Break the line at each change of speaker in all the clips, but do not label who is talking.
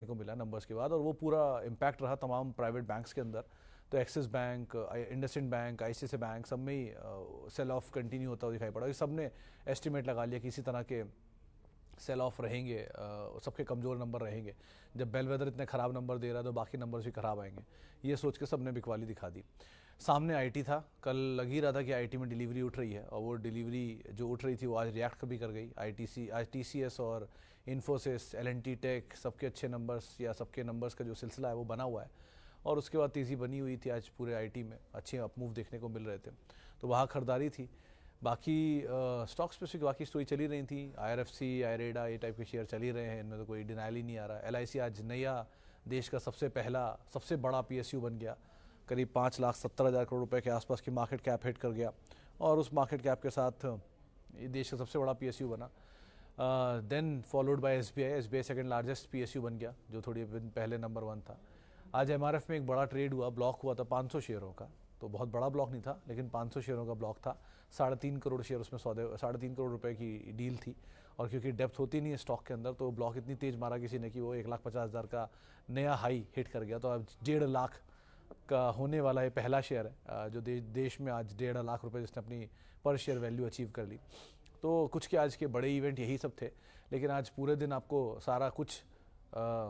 को मिला नंबर्स के बाद, और वो पूरा इम्पैक्ट रहा तमाम प्राइवेट बैंक्स के अंदर। तो axis bank, IndusInd bank, ICICI bank, सब में ही सेल ऑफ कंटिन्यू होता हुआ दिखाई पड़ा। सब ने एस्टिमेट लगा लिया कि इसी तरह के सेल ऑफ रहेंगे, सबके कमज़ोर नंबर रहेंगे। जब बेलवेदर इतने ख़राब नंबर दे रहा है तो बाकी नंबर्स भी ख़राब आएंगे, ये सोच के सबने बिकवाली दिखा दी। सामने आईटी था, कल लग ही रहा था कि आईटी में डिलीवरी उठ रही है, और वो डिलीवरी जो उठ रही थी वो आज रिएक्ट भी कर गई। आज टीसीएस और इन्फोसिस, एलएनटी टेक, सबके अच्छे नंबर्स या सबके नंबर्स का जो सिलसिला है वो बना हुआ है, और उसके बाद तेज़ी बनी हुई थी। आज पूरे आईटी में अच्छे अपमूव देखने को मिल रहे थे, तो वहाँ खरीदारी थी। बाकी स्टॉक स्पेसिफिक बाकी स्टोरी चली रही थी, आईआरएफसी, आईरेडा, ये टाइप के शेयर चल ही रहे हैं, इनमें तो कोई डिनाइल ही नहीं आ रहा। एलआईसी आज नया देश का सबसे बड़ा पीएसयू बन गया, करीब 5,70,000 करोड़ रुपए के आसपास की मार्केट कैप हिट कर गया, और उस मार्केट कैप के साथ ये देश का सबसे बड़ा पीएसयू बना। Then followed by SBI second largest PSU बन गया, जो थोड़ी दिन पहले नंबर 1 था। आज एमआरएफ में एक बड़ा ट्रेड हुआ, ब्लॉक हुआ था 500 शेयरों का, तो बहुत बड़ा ब्लॉक नहीं था लेकिन 500 शेयरों का ब्लॉक था। 3.5 करोड़ शेयर उसमें सौदे, 3.5 करोड़ रुपए की डील थी, और क्योंकि डेप्थ होती नहीं है स्टॉक के अंदर, तो ब्लॉक इतनी तेज़ मारा किसी ने कि वो 1,50,000 का नया हाई हिट कर गया। तो अब 1.5 लाख का होने वाला ये पहला शेयर है जो देश में आज 1.5 लाख रुपए जिसने अपनी पर शेयर वैल्यू अचीव कर ली। तो कुछ के आज के बड़े इवेंट यही सब थे, लेकिन आज पूरे दिन आपको सारा कुछ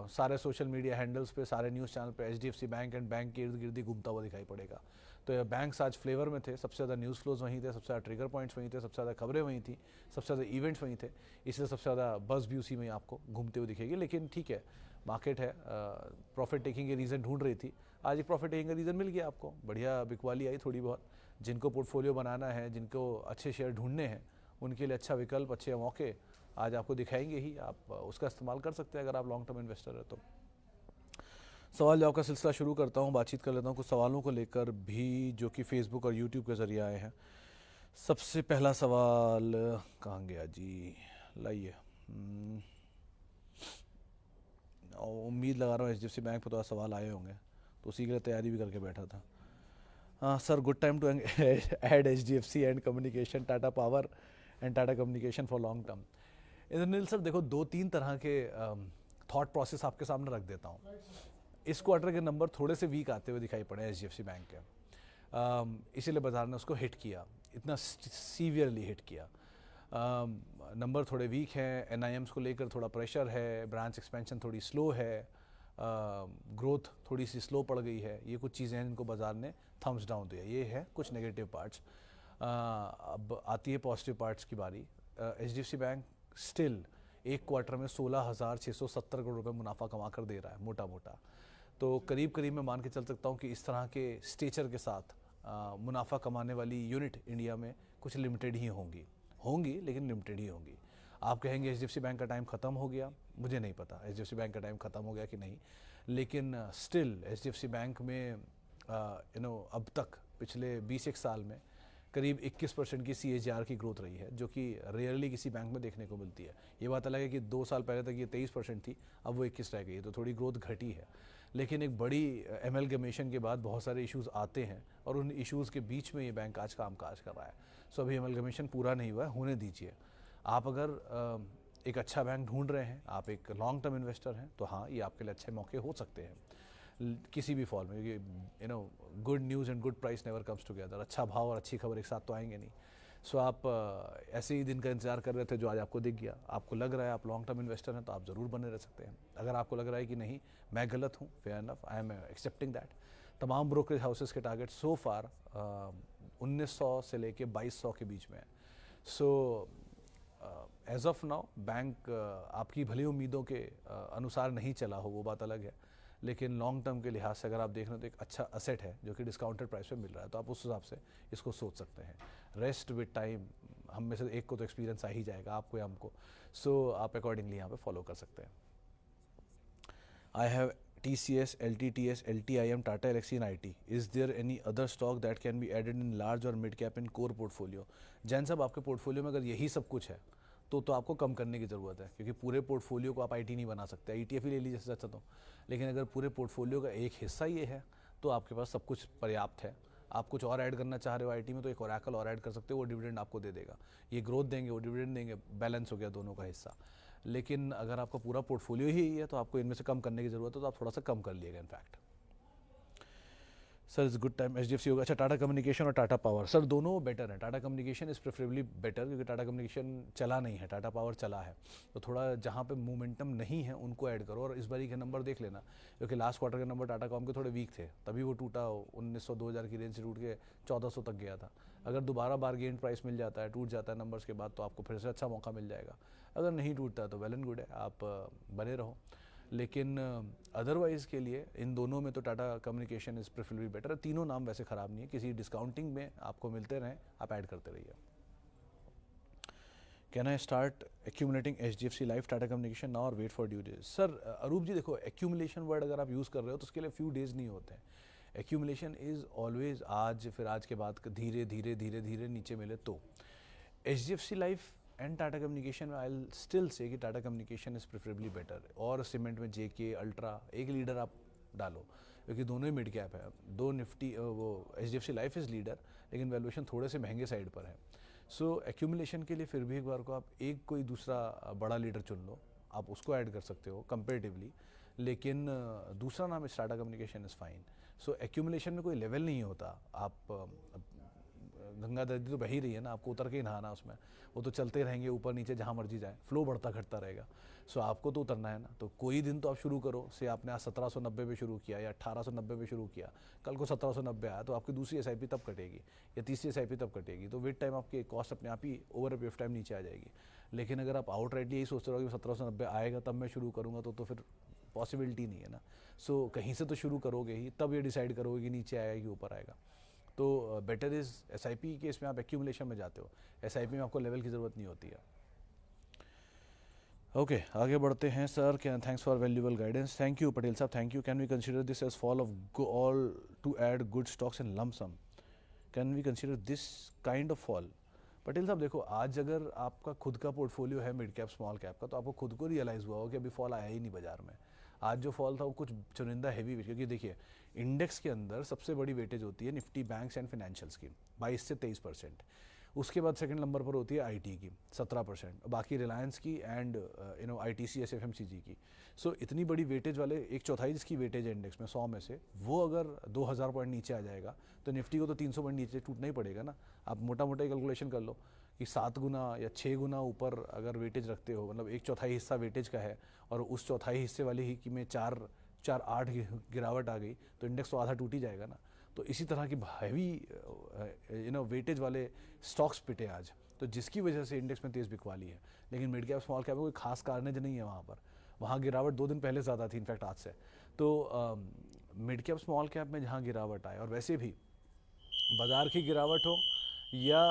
सारे सोशल मीडिया हैंडल्स पे, सारे न्यूज़ चैनल पे एचडीएफसी बैंक एंड बैंक के इर्द गिर्द ही घूमता हुआ दिखाई पड़ेगा। तो ये बैंक्स आज फ्लेवर में थे, सबसे ज़्यादा न्यूज़ फ्लोज वहीं थे, सबसे ज़्यादा ट्रिगर पॉइंट्स वहीं थे, सबसे ज़्यादा खबरें वहीं थी, सबसे ज़्यादा इवेंट्स वहीं थे, इसलिए सबसे ज़्यादा बज़ भी उसी में आपको घूमते हुए दिखेगी। लेकिन ठीक है, मार्केट है, प्रॉफिट टेकिंग के रीज़न ढूंढ रही थी, आज एक प्रॉफिट टेकिंग का रीज़न मिल गया आपको, बढ़िया बिकवाली आई थोड़ी बहुत। जिनको पोर्टफोलियो बनाना है, जिनको अच्छे शेयर ढूंढने हैं, उनके लिए अच्छा विकल्प, अच्छे मौके आज आपको दिखाएंगे ही, आप उसका इस्तेमाल कर सकते हैं अगर आप लॉन्ग टर्म इन्वेस्टर है तो। सवाल जवाब का सिलसिला शुरू करता हूँ, बातचीत कर लेता हूँ कुछ सवालों को लेकर भी जो कि फेसबुक और यूट्यूब के ज़रिए आए हैं। सबसे पहला सवाल कहाँ गया जी, लाइए। उम्मीद लगा रहा हूँ एचडीएफसी बैंक पर तो सवाल आए होंगे, तो उसी के लिए तैयारी भी करके बैठा था। हाँ sir, good time to add HDFC and communication, Tata power and Tata communication for long term. Indraneel sir देखो, 2-3 तरह के थॉट प्रोसेस आपके सामने रख देता हूँ। इस क्वार्टर के नंबर थोड़े से वीक आते हुए दिखाई पड़े एचडीएफसी बैंक के, इसीलिए बाजार ने उसको हिट किया, इतना सीवियरली हिट किया। नंबर थोड़े वीक हैं, एनआईएम्स को लेकर थोड़ा प्रेशर है, ब्रांच एक्सपेंशन थोड़ी स्लो है, ग्रोथ थोड़ी सी स्लो पड़ गई है, ये कुछ चीज़ें हैं जिनको बाजार ने थम्स डाउन दिया। ये है कुछ नेगेटिव पार्ट्स। अब आती है पॉजिटिव पार्ट्स की बारी। एचडीएफसी बैंक स्टिल एक क्वार्टर में 16,670 करोड़ रुपए मुनाफा कमा कर दे रहा है, मोटा मोटा। तो करीब करीब मैं मान के चल सकता हूँ कि इस तरह के स्टेचर के साथ मुनाफा कमाने वाली यूनिट इंडिया में कुछ लिमिटेड ही होंगी, लेकिन लिमिटेड ही होंगी। आप कहेंगे एचडीएफसी बैंक का टाइम ख़त्म हो गया, मुझे नहीं पता एचडीएफसी बैंक का टाइम ख़त्म हो गया कि नहीं, लेकिन स्टिल एचडीएफसी बैंक में अब तक पिछले 20 एक साल में करीब 21% की CAGR की ग्रोथ रही है, जो कि रेयरली किसी बैंक में देखने को मिलती है। ये बात अलग है कि 2 साल पहले तक ये 23% थी, अब वो 21 रह गई है, तो थोड़ी ग्रोथ घटी है। लेकिन एक बड़ी एमलगमेशन के बाद बहुत सारे इश्यूज आते हैं, और उन इश्यूज़ के बीच में ये बैंक आज कामकाज कर रहा है। सो अभी एमलगमेशन पूरा नहीं हुआ है, होने दीजिए। आप अगर एक अच्छा बैंक ढूंढ रहे हैं, आप एक लॉन्ग टर्म इन्वेस्टर हैं, तो हाँ, ये आपके लिए अच्छे मौके हो सकते हैं किसी भी फॉल में। Good news and good price never comes together. अच्छा भाव और अच्छी खबर एक साथ तो आएंगे नहीं। सो आप ऐसे ही दिन का इंतजार कर रहे थे जो आज आपको दिख गया, आपको लग रहा है आप लॉन्ग टर्म इन्वेस्टर हैं, तो आप ज़रूर बने रह सकते हैं। अगर आपको लग रहा है कि नहीं, मैं गलत हूँ, fair enough, I am accepting that. तमाम ब्रोकरेज हाउसेस के टारगेट सो फार 1900 से लेके 2200 के बीच में है। So as of now bank आपकी भली उम्मीदों के अनुसार नहीं चला हो, वो बात अलग है, लेकिन लॉन्ग टर्म के लिहाज से अगर आप देख रहे हो तो एक अच्छा असेट है जो कि डिस्काउंटेड प्राइस पे मिल रहा है, तो आप उस हिसाब से इसको सोच सकते हैं। रेस्ट विद टाइम हम में से एक को तो एक्सपीरियंस आ ही जाएगा, आपको या हमको। सो आप अकॉर्डिंगली यहाँ पे फॉलो कर सकते हैं। I have TCS, LTTS, LTIM, Tata Elxsi and IT. Is there any other stock that can be added in large or mid cap in core portfolio? Jain साहब, आपके पोर्टफोलियो में अगर यही सब कुछ है तो आपको कम करने की ज़रूरत है, क्योंकि पूरे पोर्टफोलियो को आप IT नहीं बना सकते, ETF ही ले लीजिए सबसे अच्छा तो। लेकिन अगर पूरे पोर्टफोलियो का एक हिस्सा ये है तो आपके पास सब कुछ पर्याप्त है। आप कुछ और ऐड करना चाह रहे हो IT में, तो एक ओरेकल और ऐड कर सकते हो, वो डिविडेंड आपको दे देगा। ये ग्रोथ देंगे, वो डिविडेंड देंगे, बैलेंस हो गया दोनों का हिस्सा। लेकिन अगर आपका पूरा पोर्टफोलियो ही यही है तो आपको इनमें से कम करने की ज़रूरत है, तो आप थोड़ा सा कम कर लिएगा in fact. Sir is good time HDFC होगा। अच्छा, टाटा कम्युनिकेशन और टाटा पावर, सर दोनों बेटर है। Tata communication is preferably better क्योंकि टाटा कम्युनिकेशन चला नहीं है, टाटा पावर चला है। तो थोड़ा जहाँ पे मोमेंटम नहीं है उनको ऐड करो, और इस बारी के नंबर देख लेना क्योंकि लास्ट क्वार्टर के नंबर टाटा कॉम के थोड़े वीक थे, तभी वो टूटा 1900-2000 की रेंज से टूट के 1400 तक गया था। अगर दोबारा बारगेन प्राइस मिल जाता है, टूट जाता है नंबर्स के बाद, तो आपको फिर से अच्छा मौका मिल जाएगा। अगर नहीं टूटता है तो वेल एंड गुड है, आप बने रहो। लेकिन अदरवाइज़ के लिए इन दोनों में तो Tata communication is preferably better है। तीनों नाम वैसे ख़राब नहीं है, किसी डिस्काउंटिंग में आपको मिलते रहें, आप ऐड करते रहिए। Can I start accumulating HDFC life Tata communication now और wait for due days? Sir Arup ji देखो, एक्यूमुलेशन वर्ड अगर आप यूज़ कर रहे हो तो उसके लिए फ्यू डेज़ नहीं होते हैं। एक्यूमुलेशन इज़ ऑलवेज आज, फिर आज के बाद धीरे धीरे धीरे धीरे नीचे मिले तो। HDFC life and Tata communication में आई विल स्टिल से कि Tata communication is preferably better, और सीमेंट में JK अल्ट्रा एक लीडर आप डालो क्योंकि दोनों ही मिड कैप है। दो निफ्टी वो HDFC लाइफ इज़ लीडर, लेकिन वैल्यूएशन थोड़े से महंगे साइड पर है। सो एक्यूमुलेशन के लिए फिर भी एक बार को आप एक कोई दूसरा बड़ा लीडर चुन लो, आप उसको ऐड कर सकते हो कंपेरेटिवली, लेकिन दूसरा नाम इस Tata communication is fine. So accumulation में कोई लेवल नहीं होता, आप गंगा नदी तो बह ही रही है ना, आपको उतर के ही नहाना उसमें, वो तो चलते रहेंगे ऊपर नीचे जहाँ मर्जी जाए, फ्लो बढ़ता घटता रहेगा। सो आपको तो उतरना है ना, तो कोई दिन तो आप शुरू करो से आपने आज 1790 पे शुरू किया या 1890 पे शुरू किया, कल को 1790 आया तो आपकी दूसरी SIP तब कटेगी या तीसरी SIP तब कटेगी, तो विद टाइम आपकी कॉस्ट अपने आप ही over a period of time नीचे आ जाएगी। लेकिन अगर आप आउटराइटली यही सोचते रहो कि 1790 आएगा तब मैं शुरू करूँगा, तो फिर पॉसिबिलिटी नहीं है ना। सो कहीं से तो शुरू करोगे ही, तब ये डिसाइड करोगे कि नीचे आएगा कि ऊपर आएगा। तो बेटर इज़ SIP के इसमें आप एक्यूमुलेशन में जाते हो, SIP में आपको लेवल की ज़रूरत नहीं होती है। ओके आगे बढ़ते हैं sir. Can thanks for valuable guidance. Thank you Patel साहब, thank you. Can we consider this as fall of all to add good stocks in lump sum? Can we consider this kind of fall? Patel साहब देखो, आज अगर आपका खुद का portfolio है mid cap small cap का, तो आपको खुद को रियलाइज़ हुआ हो कि अभी फॉल आया ही नहीं बाजार में। आज जो फॉल था वो कुछ चुनिंदा हैवी, क्योंकि देखिए इंडेक्स के अंदर सबसे बड़ी वेटेज होती है निफ्टी बैंक्स एंड फाइनेंशियल्स की 22 से 23%। उसके बाद सेकंड नंबर पर होती है IT की 17%, बाकी रिलायंस की एंड ITC FMCG की। सो इतनी बड़ी वेटेज वाले, एक चौथाई जिसकी वेटेज है इंडेक्स में 100 में से, वो अगर 2000 पॉइंट नीचे आ जाएगा तो निफ्टी को तो 300 पॉइंट नीचे टूटना ही पड़ेगा ना। आप मोटा मोटा कैलकुलेशन कर लो कि 7 गुना या 6 गुना ऊपर अगर वेटेज रखते हो, मतलब एक चौथाई हिस्सा वेटेज का है और उस चौथाई हिस्से वाले ही कि में 4-8 गिरावट आ गई तो इंडेक्स तो आधा टूट ही जाएगा ना। तो इसी तरह की हैवी वेटेज वाले स्टॉक्स पिटे आज, तो जिसकी वजह से इंडेक्स में तेज़ बिकवाली है। लेकिन मिड कैप स्मॉल कैप में कोई खास कारण नहीं है वहाँ पर, वहाँ गिरावट 2 दिन पहले ज़्यादा थी इनफैक्ट आज से। तो मिड कैप स्मॉल कैप में जहाँ गिरावट आए, और वैसे भी बाज़ार की गिरावट हो या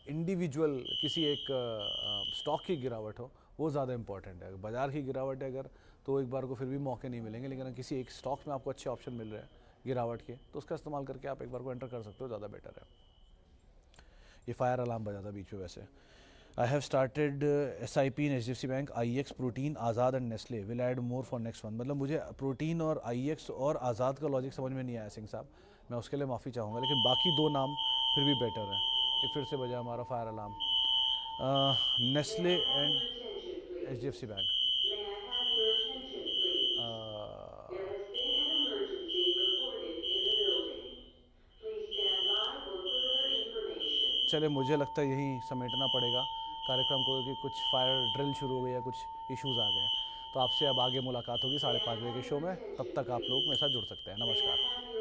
इंडिविजुअल किसी एक स्टॉक की गिरावट हो, वो ज़्यादा इंपॉर्टेंट है। बाज़ार की गिरावट है अगर, तो एक बार को फिर भी मौके नहीं मिलेंगे, लेकिन अगर किसी एक स्टॉक्स में आपको अच्छे ऑप्शन मिल रहे हैं गिरावट के, तो उसका इस्तेमाल करके आप एक बार को एंटर कर सकते हो, ज़्यादा बेटर है। ये फायर अलार्म बजा था बीच में वैसे। I have started SIP in HDFC bank, IEX, protein, Azad and Nestle, will add more for next one. मतलब मुझे प्रोटीन और IEX और आज़ाद का लॉजिक समझ में नहीं आया सिंह साहब, मैं उसके लिए माफ़ी चाहूँगा, लेकिन बाकी दो नाम फिर भी बेटर है। ये फिर से बजा हमारा fire alarm. Nestle and HDFC bank.
May I have your attention, please? There has been an emergency reported in the building. Please stand by for further information.
चले, मुझे लगता है यहीं समेटना पड़ेगा कार्यक्रम को, कि कुछ फायर ड्रिल शुरू हो गई या कुछ इश्यूज़ आ गए हैं। तो आपसे अब आगे मुलाकात होगी 5:30 बजे के शो में, तब तक आप लोग मेरे साथ जुड़ सकते हैं।
May I
नमस्कार।
have